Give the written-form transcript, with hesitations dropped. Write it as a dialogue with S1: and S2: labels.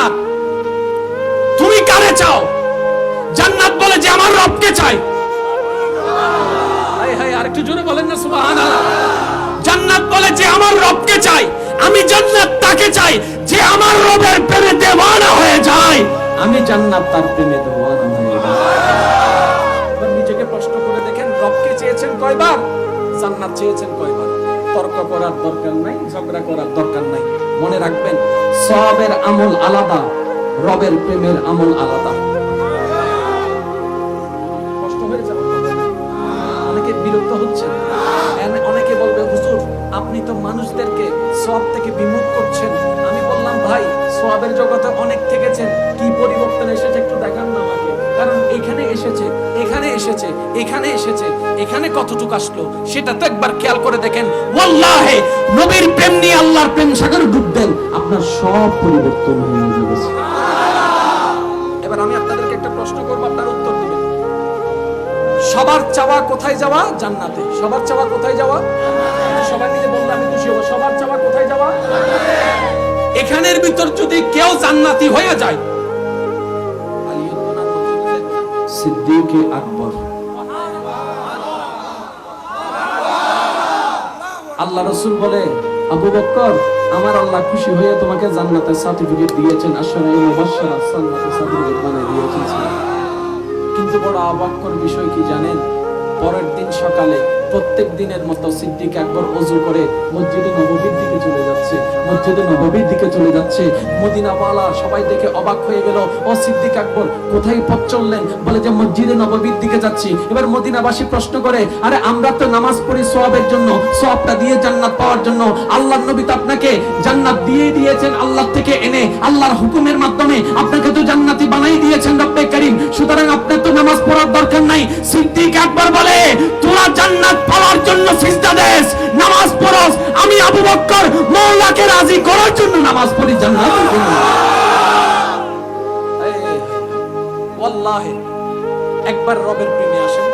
S1: জান্নাত। তুমি কারে চাও? জান্নাত বলে যে আমার রবকে চাই। হায় হায়, আরেকটু জোরে বলেন না সুবহানাল্লাহ। জান্নাত বলে যে আমার রবকে চাই। আমি জান্নাত তাকে চাই যে আমার রবের প্রেমে দেওয়ানা হয়ে যায়। আমি জান্নাত তার প্রেমে দেওয়ানা হয়ে যায়। এবার নিজেকে প্রশ্ন করে দেখেন, রবকে চেয়েছেন কয়বার, জান্নাত চেয়েছেন কয়বার? তর্ক করার দরকার নাই, ঝগড়া করার দরকার নাই। মনে রাখবেন, সওয়াবের আমল আলাদা, রবের প্রেমের আমল আলাদা। কষ্ট হয়ে যাবে, অনেকে বিরক্ত হচ্ছেন। অনেকে বলবে, হুজুর আপনি তো মানুষদেরকে সওয়াব থেকে বিমুখ করছেন। আমি বললাম, ভাই সওয়াবের জগতে অনেক থেকেছেন, কি পরিবর্তন এসেছে একটু দেখান না আমাকে। কারণ এখানে এসেছে, এখানে এসেছে, এখানে এসেছে, এখানে কতটুকু আসলো সেটা তো একবার খেয়াল করে দেখেন। ওয়াল্লাহি নবীর প্রেম নিয়ে আল্লাহর প্রেম সাগরে ডুব দেন, আপনার সব পরিবর্তন হয়ে যাবে। এবার আমি আপনাদেরকে একটা প্রশ্ন করব, আপনারা উত্তর দিবেন। সবার চাওয়া কোথায় যাওয়া? জান্নাতে। সবার চাওয়া কোথায় যাওয়া? সবাই মিলে বললে আমি খুশি হব। সবার চাওয়া কোথায় যাওয়া? এখানের ভিতর যদি কেউ জান্নাতি হয়ে যায়, সিদ্দিক আকবর, আল্লাহ রাসূল বলে, আবু বকর আমার আল্লাহ খুশি হয়ে তোমাকে জান্নাতের সার্টিফিকেট দিয়েছেন, আশরায়ে মুবাশশারা জান্নাতের সার্টিফিকেট বানিয়ে দিয়েছেন। কিন্তু বড় অবাক কর বিষয় কি জানেন? পরের দিন সকালে প্রত্যেক দিনের মতো সিদ্দিক আকবর ওযু করে মসজিদে নববীর দিকে চলে যাচ্ছে। মসজিদে নববীর দিকে চলে যাচ্ছে। মদিনাওয়ালা সবাই দেখে অবাক হয়ে গেল, ও সিদ্দিক আকবর কোথায় পথ চললেন? বলে যে মসজিদে নববীর দিকে যাচ্ছি। এবার মদিনাবাসী প্রশ্ন করে, আরে আমরা তো নামাজ পড়ি সওয়াবের জন্য, সওয়াবটা দিয়ে জান্নাত পাওয়ার জন্য। আল্লাহর নবী তো আপনাকে জান্নাত দিয়ে দিয়েছেন, আল্লাহ থেকে এনে আল্লাহর হুকুমের মাধ্যমে আপনাকে তো জান্নাতি বানাই দিয়েছেন রব্বে কারীম, সুতরাং আপনার তো নামাজ পড়ার দরকার নাই। সিদ্দিক আকবর বলে, তোরা জান্নাত পাওয়ার জন্য সিজদা দেস, নামাজ পড়স, আমি আবু বকর মাওলাকে রাজি করার জন্য নামাজ পড়ি জান্নাতের জন্য। ওয়াল্লাহি একবার রবের প্রেমে আসেন,